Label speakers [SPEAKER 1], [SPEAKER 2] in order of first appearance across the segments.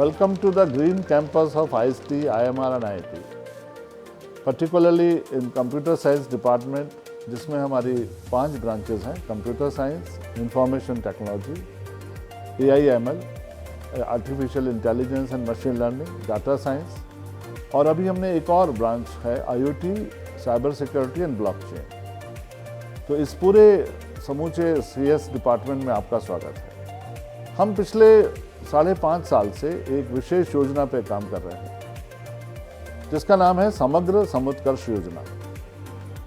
[SPEAKER 1] Welcome to the green campus of IST, IMR and IIT, particularly in computer science department, जिसमें हमारी 5 branches हैं: computer science, information technology, AI/ML, artificial intelligence and machine learning, data science, और अभी हमने एक और branch है IoT, cyber security and blockchain. तो इस पूरे समूचे CS डिपार्टमेंट में आपका स्वागत है। हम पिछले 5.5 साल से एक विशेष योजना पर काम कर रहे हैं जिसका नाम है समग्र समुत्कर्ष योजना,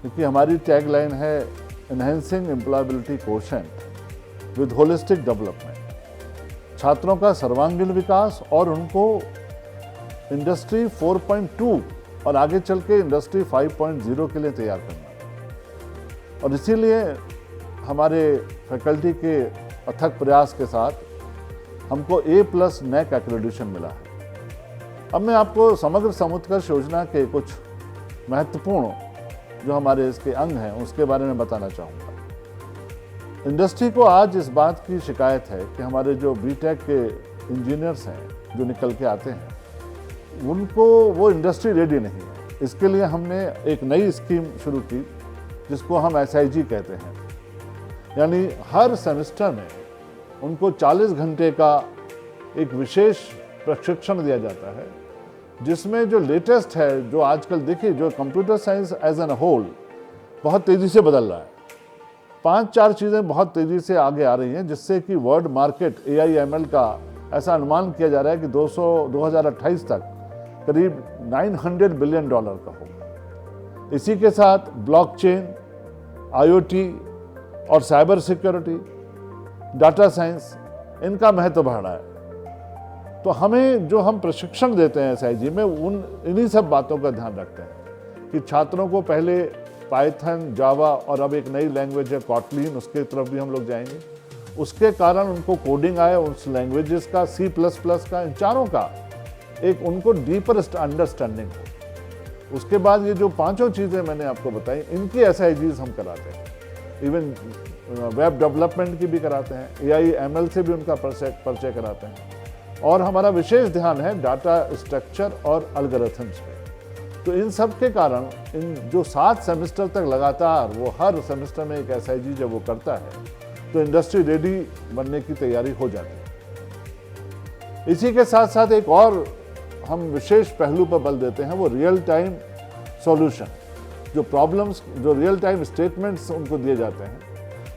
[SPEAKER 1] क्योंकि हमारी टैगलाइन है enhancing employability quotient with holistic development. छात्रों का सर्वांगीण विकास और उनको इंडस्ट्री 4.2 और आगे चल के इंडस्ट्री 5.0 के लिए तैयार करना। और इसीलिए हमारे फैकल्टी के अथक प्रयास के साथ हमको A+ NAAC एक्रेडिटेशन मिला है। अब मैं आपको समग्र समुत्कर्ष योजना के कुछ महत्वपूर्ण जो हमारे इसके अंग हैं उसके बारे में बताना चाहूँगा। इंडस्ट्री को आज इस बात की शिकायत है कि हमारे जो BTech के इंजीनियर्स हैं जो निकल के आते हैं उनको वो इंडस्ट्री रेडी नहीं है। इसके लिए हमने एक नई स्कीम शुरू की जिसको हम SIG कहते हैं, यानी हर सेमेस्टर में उनको 40 घंटे का एक विशेष प्रशिक्षण दिया जाता है जिसमें जो लेटेस्ट है, जो आजकल देखिए जो computer science as an whole बहुत तेज़ी से बदल रहा है। 5-4 चीज़ें बहुत तेज़ी से आगे आ रही हैं जिससे कि वर्ल्ड मार्केट AI/ML का ऐसा अनुमान किया जा रहा है कि 2028 तक करीब $900 बिलियन का होगा। इसी के साथ ब्लॉकचेन, IoT और साइबर सिक्योरिटी, डाटा साइंस, इनका महत्व बढ़ रहा है। तो हमें जो हम प्रशिक्षण देते हैं SIG में इन्हीं सब बातों का ध्यान रखते हैं कि छात्रों को पहले पाइथन, जावा और अब एक नई लैंग्वेज है कॉटलिन, उसके तरफ भी हम लोग जाएंगे। उसके कारण उनको कोडिंग आए, उस लैंग्वेजेस का, C++ का, इन चारों का एक उनको डीपर अंडरस्टैंडिंग हो। उसके बाद ये जो 5 चीज़ें मैंने आपको बताई इनकी SIGs हम कराते हैं। इवन वेब डेवलपमेंट की भी कराते हैं, AI/ML से भी उनका परिचय कराते हैं। और हमारा विशेष ध्यान है डाटा स्ट्रक्चर और एल्गोरिथम्स पे। तो इन सब के कारण इन जो 7 सेमेस्टर तक लगातार वो हर सेमेस्टर में एक SIG जब वो करता है तो इंडस्ट्री रेडी बनने की तैयारी हो जाती है। इसी के साथ साथ एक और हम विशेष पहलू पर बल देते हैं, वो रियल टाइम सॉल्यूशन। जो प्रॉब्लम्स, जो रियल टाइम स्टेटमेंट्स उनको दिए जाते हैं,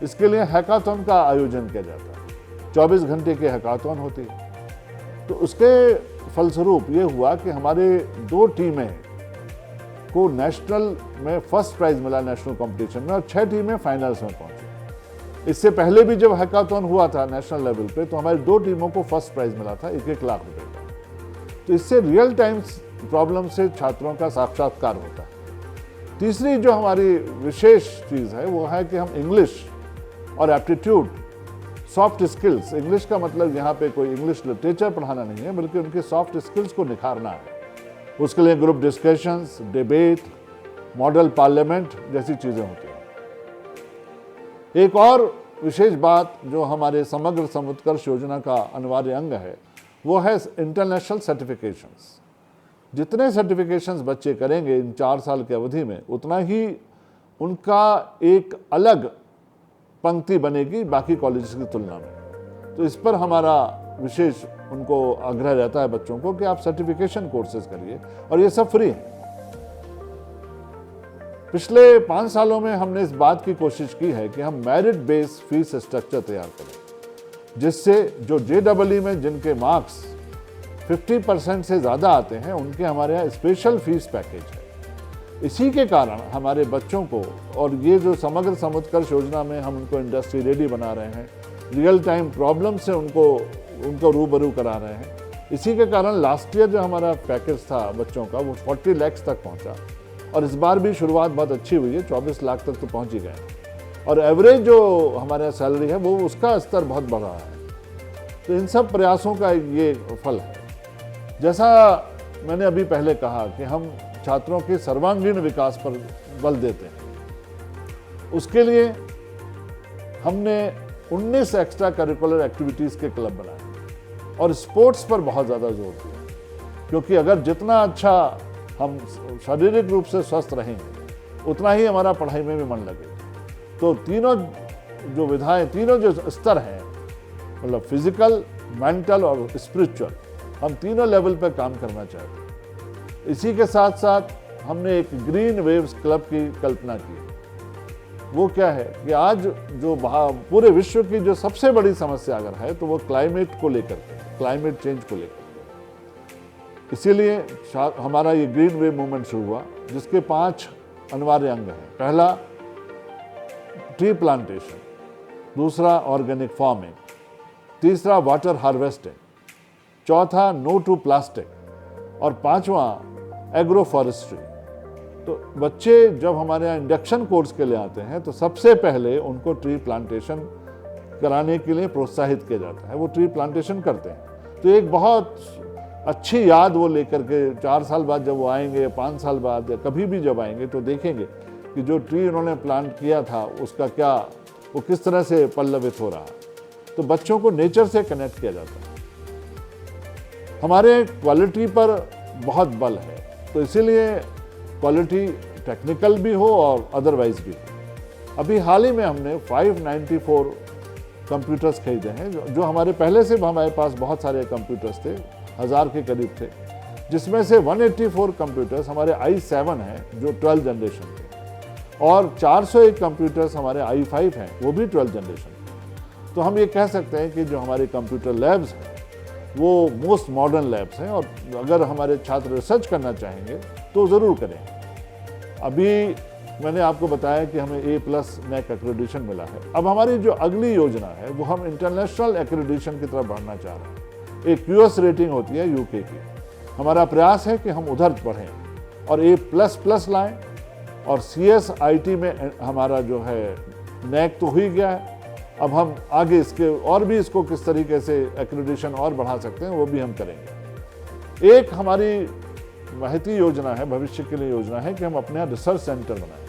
[SPEAKER 1] इसके लिए हैकाथॉन का आयोजन किया जाता है। 24 घंटे की हैकाथॉन होती है। तो उसके फलस्वरूप ये हुआ कि हमारे 2 टीमें को नेशनल में फर्स्ट प्राइज मिला नेशनल कंपटीशन में, और 6 टीमें फाइनल्स में पहुंची। इससे पहले भी जब हैकाथॉन हुआ था नेशनल लेवल पे तो हमारी 2 टीमों को फर्स्ट प्राइज मिला था 1-1 लाख रुपए का। तो इससे रियल टाइम प्रॉब्लम से छात्रों का साक्षात्कार होता है। तीसरी जो हमारी विशेष चीज़ है वो है कि हम इंग्लिश और एप्टीट्यूड, सॉफ्ट स्किल्स, इंग्लिश का मतलब यहाँ पे कोई इंग्लिश लिटरेचर पढ़ाना नहीं है बल्कि उनके सॉफ्ट स्किल्स को निखारना है। उसके लिए group discussions, debate, model parliament जैसी चीज़ें होती हैं। एक और विशेष बात जो हमारे समग्र समुत्कर्ष योजना का अनिवार्य अंग है वो है इंटरनेशनल सर्टिफिकेशंस। जितने सर्टिफिकेशंस बच्चे करेंगे इन 4 साल की अवधि में उतना ही उनका एक अलग पंक्ति बनेगी बाकी कॉलेजेस की तुलना में। तो इस पर हमारा विशेष उनको आग्रह रहता है बच्चों को कि आप सर्टिफिकेशन कोर्सेज करिए, और ये सब फ्री हैं। पिछले 5 सालों में हमने इस बात की कोशिश की है कि हम मेरिट बेस्ड फीस स्ट्रक्चर तैयार करें जिससे जो JEE में जिनके मार्क्स 50% से ज़्यादा आते हैं उनके हमारे यहाँ स्पेशल फीस पैकेज है। इसी के कारण हमारे बच्चों को, और ये जो समग्र समुत्कर्ष योजना में हम उनको इंडस्ट्री रेडी बना रहे हैं, रियल टाइम प्रॉब्लम से उनको रूबरू करा रहे हैं। इसी के कारण लास्ट ईयर जो हमारा पैकेज था बच्चों का वो 40 लाख तक पहुंचा, और इस बार भी शुरुआत बहुत अच्छी हुई है, 24 लाख तक तो पहुंच ही गए। और एवरेज जो हमारा सैलरी है वो उसका स्तर बहुत बढ़ रहा है। तो इन सब प्रयासों का ये फल है। जैसा मैंने अभी पहले कहा कि हम छात्रों के सर्वांगीण विकास पर बल देते हैं, उसके लिए हमने 19 एक्स्ट्रा करिकुलर एक्टिविटीज़ के क्लब बनाए। और स्पोर्ट्स पर बहुत ज़्यादा जोर दिया, क्योंकि अगर जितना अच्छा हम शारीरिक रूप से स्वस्थ रहेंगे उतना ही हमारा पढ़ाई में भी मन लगेगा। तो तीनों जो विधाएं, तीनों जो स्तर हैं, मतलब फिजिकल, मेंटल और स्पिरिचुअल, हम तीनों लेवल पर काम करना चाहते हैं। इसी के साथ साथ हमने एक ग्रीन वेव्स क्लब की कल्पना की। वो क्या है कि आज जो पूरे विश्व की जो सबसे बड़ी समस्या अगर है तो वो क्लाइमेट को लेकर के, क्लाइमेट चेंज को लेकर के। इसीलिए हमारा ये ग्रीन वेव मूवमेंट शुरू हुआ, जिसके 5 अनिवार्य अंग हैं। पहला ट्री प्लांटेशन, दूसरा ऑर्गेनिक फार्मिंग, तीसरा वाटर हार्वेस्टिंग, चौथा नो टू प्लास्टिक और 5वां एग्रो फॉरेस्ट्री। तो बच्चे जब हमारे यहाँ इंडक्शन कोर्स के लिए आते हैं तो सबसे पहले उनको ट्री प्लांटेशन कराने के लिए प्रोत्साहित किया जाता है, वो ट्री प्लांटेशन करते हैं। तो एक बहुत अच्छी याद वो लेकर के 4 साल बाद जब वो आएंगे, 5 साल बाद या कभी भी जब आएंगे तो देखेंगे कि जो ट्री उन्होंने प्लांट किया था उसका क्या, वो किस तरह से पल्लवित हो रहा है। तो बच्चों को नेचर से कनेक्ट किया जाता है। हमारे क्वालिटी पर बहुत बल है, तो इसीलिए क्वालिटी टेक्निकल भी हो और अदरवाइज भी हो। अभी हाल ही में हमने 594 कंप्यूटर्स खरीदे हैं, जो हमारे पहले से हमारे पास बहुत सारे कंप्यूटर्स थे, 1000 के करीब थे, जिसमें से 184 कंप्यूटर्स हमारे i7 हैं जो 12 जनरेशन के, और 401 कंप्यूटर्स हमारे i5 हैं, वो भी 12 जनरेशन के। तो हम ये कह सकते हैं कि जो हमारे कंप्यूटर लैब्स हैं वो मोस्ट मॉडर्न लैब्स हैं, और अगर हमारे छात्र रिसर्च करना चाहेंगे तो ज़रूर करें। अभी मैंने आपको बताया कि हमें A+ NAAC एक्रेडिशन मिला है। अब हमारी जो अगली योजना है वो हम इंटरनेशनल एक्रेडिशन की तरफ बढ़ना चाह रहे हैं। एक US रेटिंग होती है UK की, हमारा प्रयास है कि हम उधर बढ़ें और A++ लाएं, और CSIT में हमारा जो है NAAC तो हो ही गया है, अब हम आगे इसके और भी इसको किस तरीके से एक्रेडिशन और बढ़ा सकते हैं वो भी हम करेंगे। एक हमारी महती योजना है, भविष्य के लिए योजना है कि हम अपने यहाँ रिसर्च सेंटर बनाएं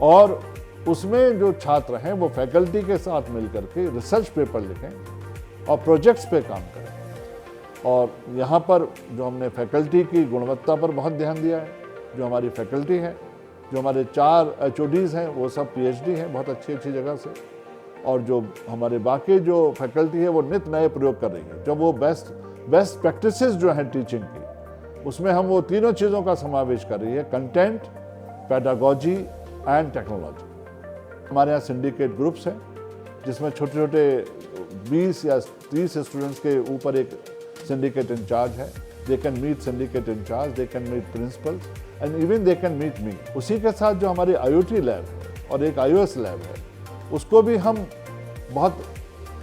[SPEAKER 1] और उसमें जो छात्र हैं वो फैकल्टी के साथ मिलकर के रिसर्च पेपर लिखें और प्रोजेक्ट्स पे काम करें। और यहाँ पर जो हमने फैकल्टी की गुणवत्ता पर बहुत ध्यान दिया है। जो हमारी फैकल्टी है, जो हमारे 4 HODs हैं वो सब PhD हैं बहुत अच्छी अच्छी जगह से, और जो हमारे बाकी जो फैकल्टी है वो नित नए प्रयोग कर रही है। जब वो बेस्ट प्रैक्टिसेस जो हैं टीचिंग की, उसमें हम वो तीनों चीज़ों का समावेश कर रही है, कंटेंट, पेडागोजी एंड टेक्नोलॉजी। हमारे यहाँ सिंडिकेट ग्रुप्स हैं जिसमें छोटे छोटे 20 या 30 स्टूडेंट्स के ऊपर एक सिंडिकेट इंचार्ज है। They can meet syndicate incharge, they can meet principals and even they can meet me. उसी के साथ जो हमारी IoT लैब है और एक iOS लैब है, उसको भी हम बहुत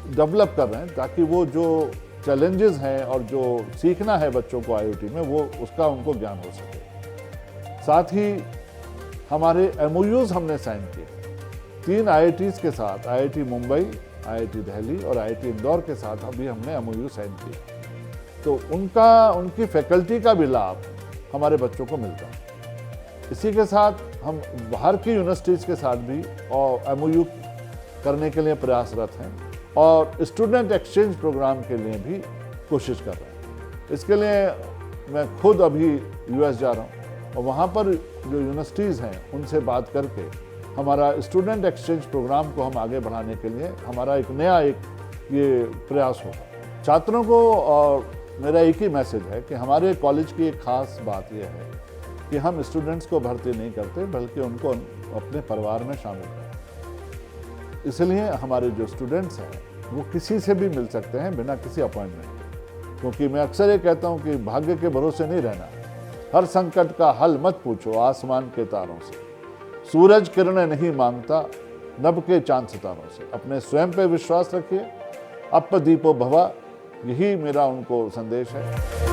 [SPEAKER 1] डेवलप कर रहे हैं ताकि वो जो चैलेंजेस हैं और जो सीखना है बच्चों को IoT में वो उसका उनको ज्ञान हो सके। साथ ही हमारे MOUs हमने साइन किए 3 IITs के साथ, IIT मुंबई, IIT दिल्ली और IIT इंदौर के साथ अभी हमने MOU साइन किए। तो उनकी फैकल्टी का भी लाभ हमारे बच्चों को मिलता है। इसी के साथ हम बाहर की यूनिवर्सिटीज़ के साथ भी और MOU करने के लिए प्रयासरत हैं और स्टूडेंट एक्सचेंज प्रोग्राम के लिए भी कोशिश कर रहे हैं। इसके लिए मैं खुद अभी US जा रहा हूँ और वहाँ पर जो यूनिवर्सिटीज़ हैं उनसे बात करके हमारा स्टूडेंट एक्सचेंज प्रोग्राम को हम आगे बढ़ाने के लिए हमारा एक नया ये प्रयास होगा। छात्रों को और मेरा एक ही मैसेज है कि हमारे कॉलेज की एक ख़ास बात यह है कि हम स्टूडेंट्स को भर्ती नहीं करते बल्कि उनको अपने परिवार में शामिल करते हैं। इसलिए हमारे जो स्टूडेंट्स हैं वो किसी से भी मिल सकते हैं बिना किसी अपॉइंटमेंट के, क्योंकि मैं अक्सर ये कहता हूँ कि भाग्य के भरोसे नहीं रहना। हर संकट का हल मत पूछो आसमान के तारों से, सूरज किरणें नहीं मांगता नभ के चांद सितारों से। अपने स्वयं पे विश्वास रखिए, अप दीपो भवा, यही मेरा उनको संदेश है।